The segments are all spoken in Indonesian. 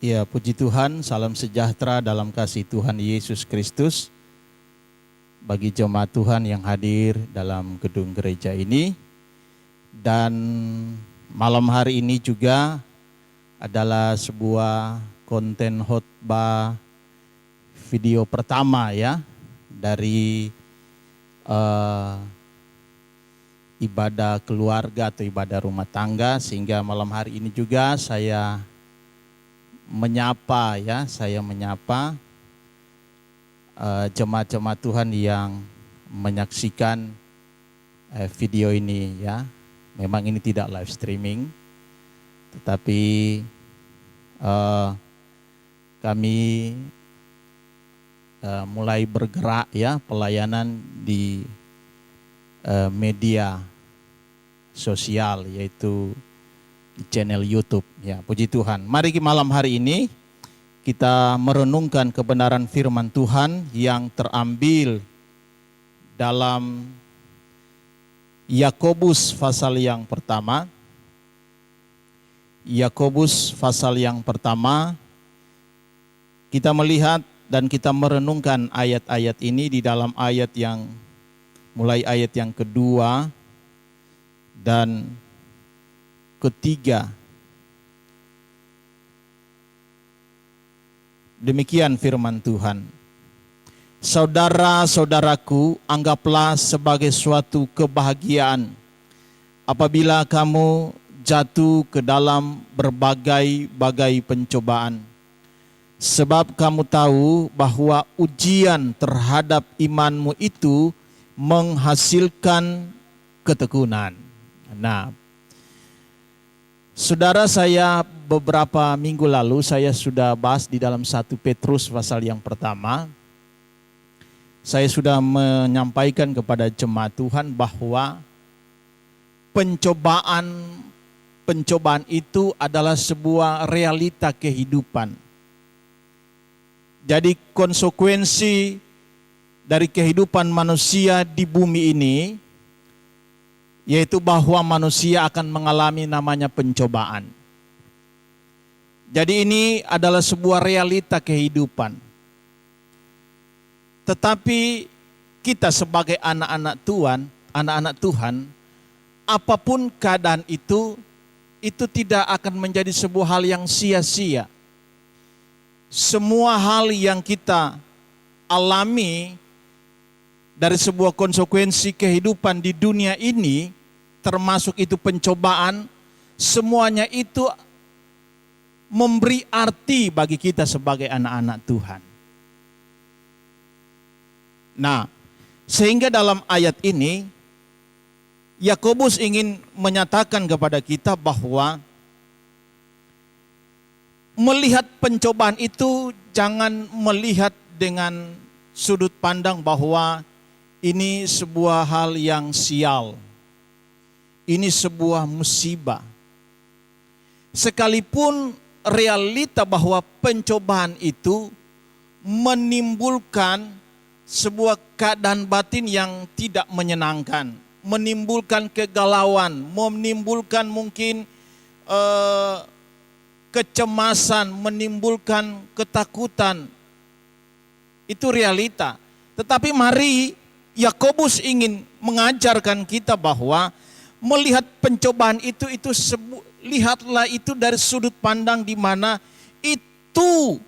Ya, puji Tuhan, salam sejahtera dalam kasih Tuhan Yesus Kristus bagi jemaat Tuhan yang hadir dalam gedung gereja ini. Dan malam hari ini juga adalah sebuah konten khotbah video pertama ya dari ibadah keluarga atau ibadah rumah tangga, sehingga malam hari ini juga saya menyapa jemaat-jemaat Tuhan yang menyaksikan video ini ya. Memang ini tidak live streaming, tetapi kami mulai bergerak ya pelayanan di media sosial, yaitu di channel YouTube ya. Puji Tuhan. Mari malam hari ini kita merenungkan kebenaran firman Tuhan yang terambil dalam Yakobus pasal yang pertama. Yakobus pasal yang pertama, kita melihat dan kita merenungkan ayat-ayat ini di dalam ayat yang mulai ayat yang kedua dan ketiga. Demikian firman Tuhan. Saudara-saudaraku, anggaplah sebagai suatu kebahagiaan apabila kamu jatuh ke dalam berbagai-bagai pencobaan. Sebab kamu tahu bahwa ujian terhadap imanmu itu menghasilkan ketekunan. Nah, saudara, saya beberapa minggu lalu saya sudah bahas di dalam 1 Petrus pasal yang pertama. Saya sudah menyampaikan kepada jemaat Tuhan bahwa pencobaan itu adalah sebuah realita kehidupan. Jadi konsekuensi dari kehidupan manusia di bumi ini, yaitu bahwa manusia akan mengalami namanya pencobaan. Jadi ini adalah sebuah realita kehidupan. Tetapi kita sebagai anak-anak Tuhan, apapun keadaan itu tidak akan menjadi sebuah hal yang sia-sia. Semua hal yang kita alami dari sebuah konsekuensi kehidupan di dunia ini, termasuk itu pencobaan, semuanya itu memberi arti bagi kita sebagai anak-anak Tuhan. Nah, sehingga dalam ayat ini, Yakobus ingin menyatakan kepada kita bahwa melihat pencobaan itu jangan melihat dengan sudut pandang bahwa ini sebuah hal yang sial. Ini sebuah musibah. Sekalipun realita bahwa pencobaan itu menimbulkan sebuah keadaan batin yang tidak menyenangkan, menimbulkan kegalauan, menimbulkan mungkin kecemasan, menimbulkan ketakutan. Itu realita. Tetapi mari Yakobus ingin mengajarkan kita bahwa melihat pencobaan itu lihatlah itu dari sudut pandang di mana itu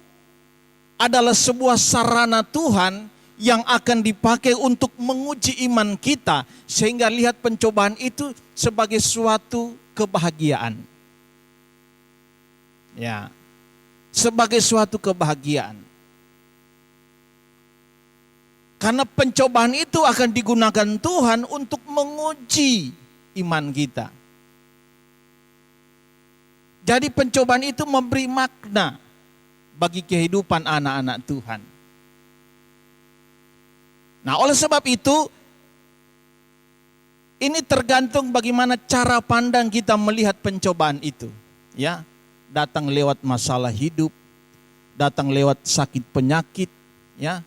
adalah sebuah sarana Tuhan yang akan dipakai untuk menguji iman kita, sehingga lihat pencobaan itu sebagai suatu kebahagiaan. Ya, sebagai suatu kebahagiaan. Karena pencobaan itu akan digunakan Tuhan untuk menguji iman kita. Jadi pencobaan itu memberi makna bagi kehidupan anak-anak Tuhan. Nah, oleh sebab itu, ini tergantung bagaimana cara pandang kita melihat pencobaan itu. Ya, datang lewat masalah hidup, datang lewat sakit penyakit, ya,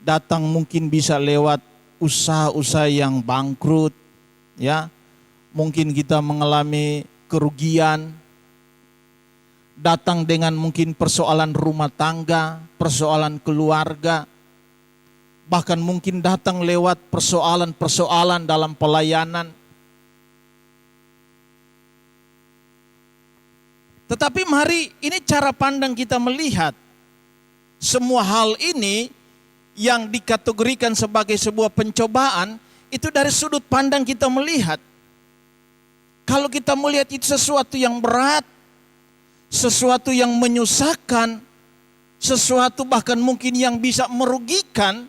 datang mungkin bisa lewat usaha-usaha yang bangkrut, ya, mungkin kita mengalami kerugian, datang dengan mungkin persoalan rumah tangga, persoalan keluarga, bahkan mungkin datang lewat persoalan-persoalan dalam pelayanan. Tetapi mari, ini cara pandang kita melihat semua hal ini yang dikategorikan sebagai sebuah pencobaan, itu dari sudut pandang kita melihat. Kalau kita melihat itu sesuatu yang berat, sesuatu yang menyusahkan, sesuatu bahkan mungkin yang bisa merugikan,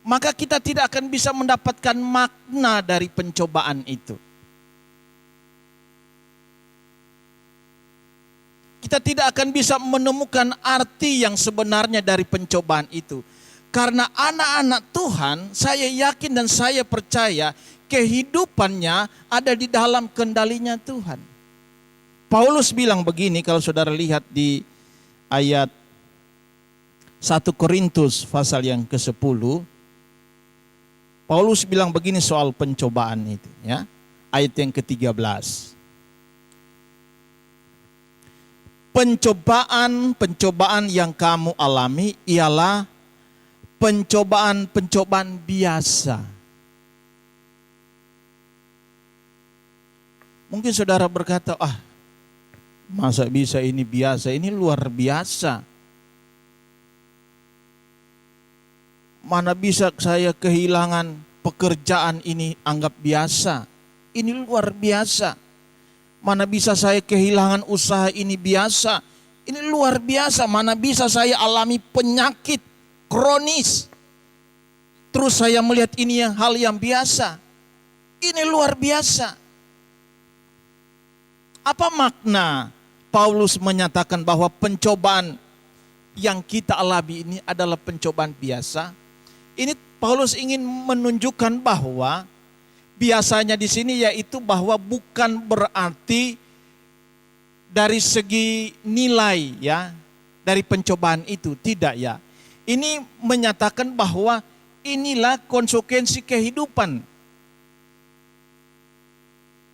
maka kita tidak akan bisa mendapatkan makna dari pencobaan itu. Kita tidak akan bisa menemukan arti yang sebenarnya dari pencobaan itu. Karena anak-anak Tuhan, saya yakin dan saya percaya kehidupannya ada di dalam kendalinya Tuhan. Paulus bilang begini, kalau saudara lihat di ayat 1 Korintus pasal yang ke-10. Paulus bilang begini soal pencobaan itu, ya. Ayat yang ke-13. Pencobaan yang kamu alami ialah pencobaan biasa. Mungkin saudara berkata, masa bisa ini biasa? Ini luar biasa. Mana bisa saya kehilangan pekerjaan ini anggap biasa? Ini luar biasa. Mana bisa saya kehilangan usaha ini biasa? Ini luar biasa. Mana bisa saya alami penyakit kronis? Terus saya melihat ini hal yang biasa. Ini luar biasa. Apa makna Paulus menyatakan bahwa pencobaan yang kita alami ini adalah pencobaan biasa? Ini Paulus ingin menunjukkan bahwa biasanya di sini yaitu bahwa bukan berarti dari segi nilai, ya, dari pencobaan itu, tidak, ya. Ini menyatakan bahwa inilah konsekuensi kehidupan.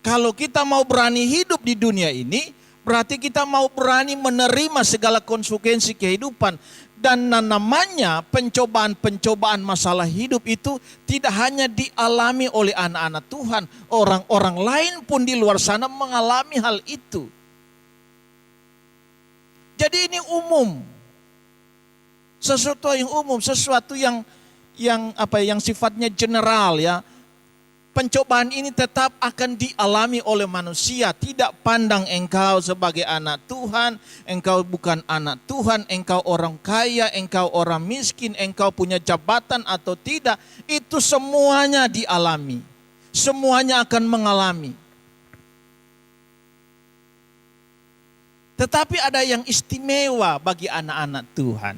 Kalau kita mau berani hidup di dunia ini, berarti kita mau berani menerima segala konsekuensi kehidupan. Dan namanya pencobaan-pencobaan masalah hidup itu tidak hanya dialami oleh anak-anak Tuhan. Orang-orang lain pun di luar sana mengalami hal itu. Jadi ini umum. Sesuatu yang umum, sesuatu yang sifatnya general, ya. Pencobaan ini tetap akan dialami oleh manusia. Tidak pandang engkau sebagai anak Tuhan, engkau bukan anak Tuhan, engkau orang kaya, engkau orang miskin, engkau punya jabatan atau tidak. Itu semuanya dialami. Semuanya akan mengalami. Tetapi ada yang istimewa bagi anak-anak Tuhan.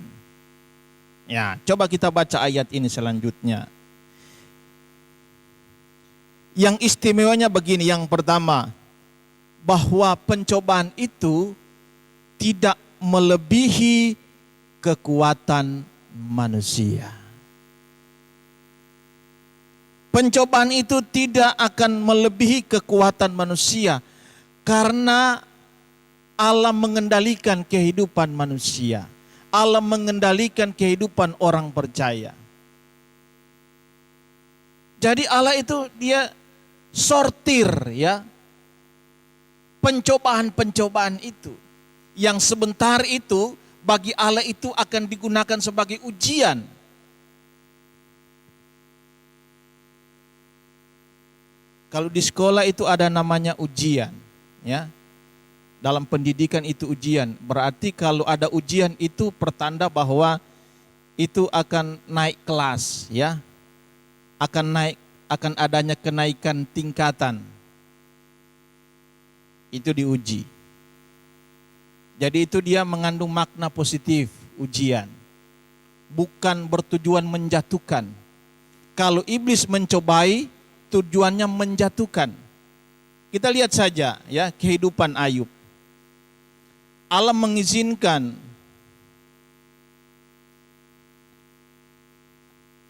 Ya, coba kita baca ayat ini selanjutnya. Yang istimewanya begini, yang pertama, bahwa pencobaan itu tidak melebihi kekuatan manusia. Pencobaan itu tidak akan melebihi kekuatan manusia karena Allah mengendalikan kehidupan manusia. Allah mengendalikan kehidupan orang percaya. Jadi Allah itu dia sortir, ya, pencobaan-pencobaan itu. Yang sebentar itu bagi Allah itu akan digunakan sebagai ujian. Kalau di sekolah itu ada namanya ujian, ya. Dalam pendidikan itu ujian. Berarti kalau ada ujian itu pertanda bahwa itu akan naik kelas, ya. Akan adanya kenaikan tingkatan. Itu diuji. Jadi itu dia mengandung makna positif, ujian. Bukan bertujuan menjatuhkan. Kalau iblis mencobai, tujuannya menjatuhkan. Kita lihat saja, ya, kehidupan Ayub. Allah mengizinkan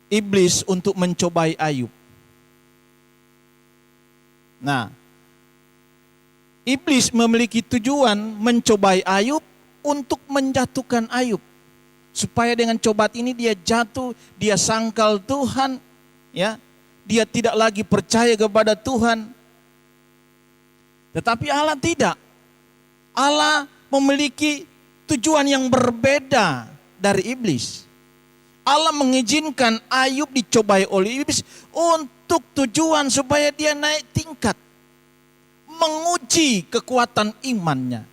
iblis untuk mencobai Ayub. Nah, Iblis memiliki tujuan mencobai Ayub untuk menjatuhkan Ayub. Supaya dengan cobaan ini dia jatuh, dia sangkal Tuhan, ya. Dia tidak lagi percaya kepada Tuhan. Tetapi Allah tidak. Allah memiliki tujuan yang berbeda dari iblis. Allah mengizinkan Ayub dicobai oleh iblis untuk tujuan supaya dia naik tingkat. Menguji kekuatan imannya.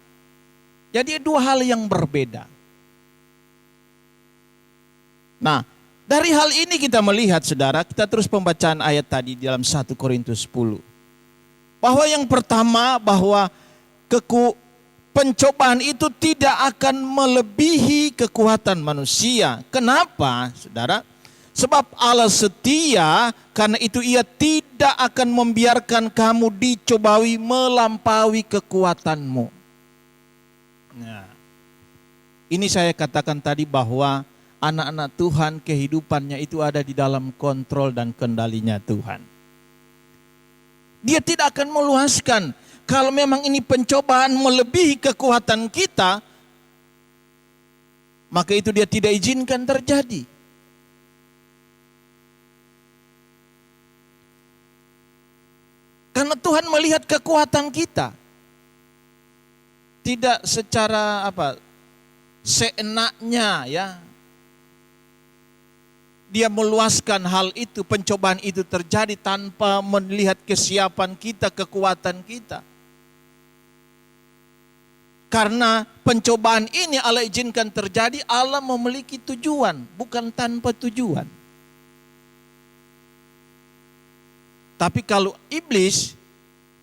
Jadi dua hal yang berbeda. Nah, dari hal ini kita melihat, saudara, kita terus pembacaan ayat tadi dalam 1 Korintus 10. Bahwa yang pertama, bahwa pencobaan itu tidak akan melebihi kekuatan manusia. Kenapa, saudara? Sebab Allah setia, karena itu Ia tidak akan membiarkan kamu dicobai melampaui kekuatanmu. Nah, ini saya katakan tadi bahwa anak-anak Tuhan kehidupannya itu ada di dalam kontrol dan kendalinya Tuhan. Dia tidak akan meluaskan. Kalau memang ini pencobaan melebihi kekuatan kita, maka itu dia tidak izinkan terjadi. Karena Tuhan melihat kekuatan kita. Tidak secara seenaknya, ya. Dia meluaskan hal itu, pencobaan itu terjadi tanpa melihat kesiapan kita, kekuatan kita. Karena pencobaan ini Allah izinkan terjadi, Allah memiliki tujuan, bukan tanpa tujuan. Tapi kalau iblis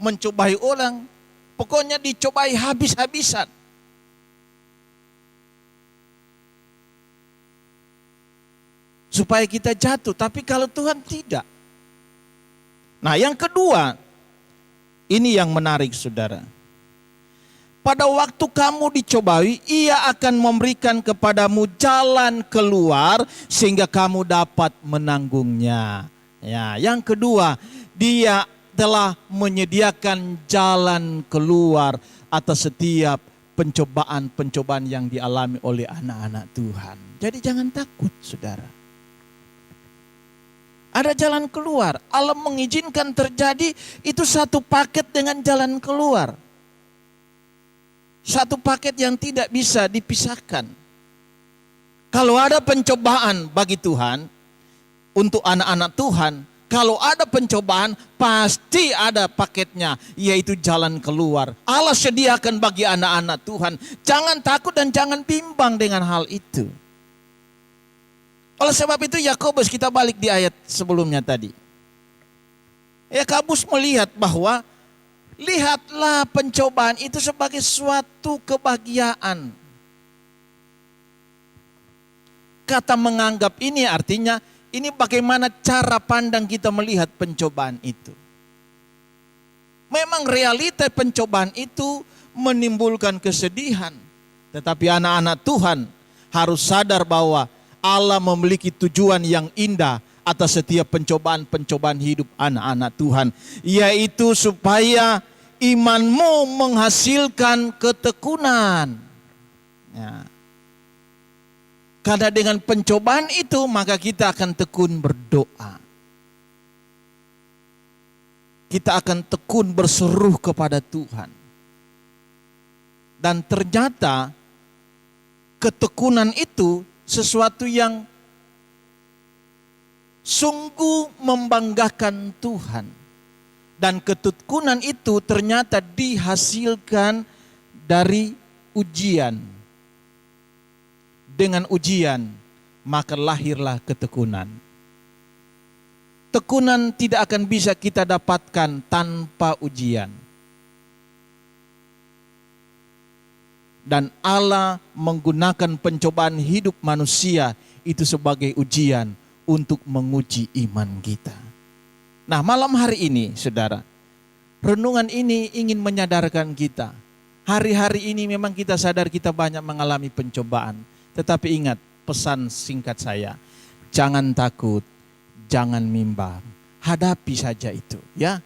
mencobai orang, pokoknya dicobai habis-habisan. Supaya kita jatuh, tapi kalau Tuhan tidak. Nah, yang kedua, ini yang menarik, saudara. Pada waktu kamu dicobai, Ia akan memberikan kepadamu jalan keluar sehingga kamu dapat menanggungnya. Ya, yang kedua, Dia telah menyediakan jalan keluar atas setiap pencobaan-pencobaan yang dialami oleh anak-anak Tuhan. Jadi jangan takut, saudara. Ada jalan keluar. Allah mengizinkan terjadi, itu satu paket dengan jalan keluar. Satu paket yang tidak bisa dipisahkan. Kalau ada pencobaan bagi Tuhan, untuk anak-anak Tuhan, kalau ada pencobaan pasti ada paketnya, yaitu jalan keluar. Allah sediakan bagi anak-anak Tuhan. Jangan takut dan jangan bimbang dengan hal itu. Oleh sebab itu Yakobus, kita balik di ayat sebelumnya tadi. Yakobus melihat bahwa lihatlah pencobaan itu sebagai suatu kebahagiaan. Kata menganggap ini artinya ini bagaimana cara pandang kita melihat pencobaan itu. Memang realita pencobaan itu menimbulkan kesedihan. Tetapi anak-anak Tuhan harus sadar bahwa Allah memiliki tujuan yang indah atas setiap pencobaan-pencobaan hidup anak-anak Tuhan. Yaitu supaya imanmu menghasilkan ketekunan. Ya. Karena dengan pencobaan itu maka kita akan tekun berdoa. Kita akan tekun berseru kepada Tuhan. Dan ternyata ketekunan itu sesuatu yang sungguh membanggakan Tuhan. Dan ketekunan itu ternyata dihasilkan dari ujian. Dengan ujian, maka lahirlah ketekunan. Tekunan tidak akan bisa kita dapatkan tanpa ujian. Dan Allah menggunakan pencobaan hidup manusia itu sebagai ujian untuk menguji iman kita. Nah, malam hari ini, saudara, renungan ini ingin menyadarkan kita. Hari-hari ini memang kita sadar kita banyak mengalami pencobaan. Tetapi ingat pesan singkat saya, jangan takut, jangan bimbang, hadapi saja itu, ya.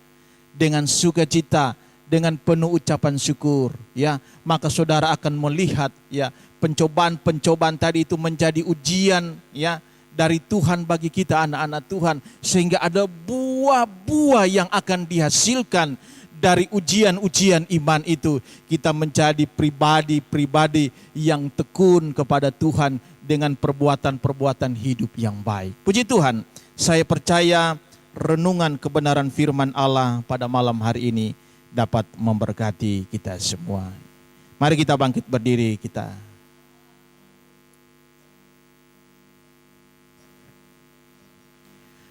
Dengan sukacita, dengan penuh ucapan syukur, ya, maka saudara akan melihat, ya, pencobaan-pencobaan tadi itu menjadi ujian, ya, dari Tuhan bagi kita anak-anak Tuhan, sehingga ada buah-buah yang akan dihasilkan dari ujian-ujian iman itu. Kita menjadi pribadi-pribadi yang tekun kepada Tuhan dengan perbuatan-perbuatan hidup yang baik. Puji Tuhan, saya percaya renungan kebenaran firman Allah pada malam hari ini dapat memberkati kita semua. Mari kita bangkit berdiri, kita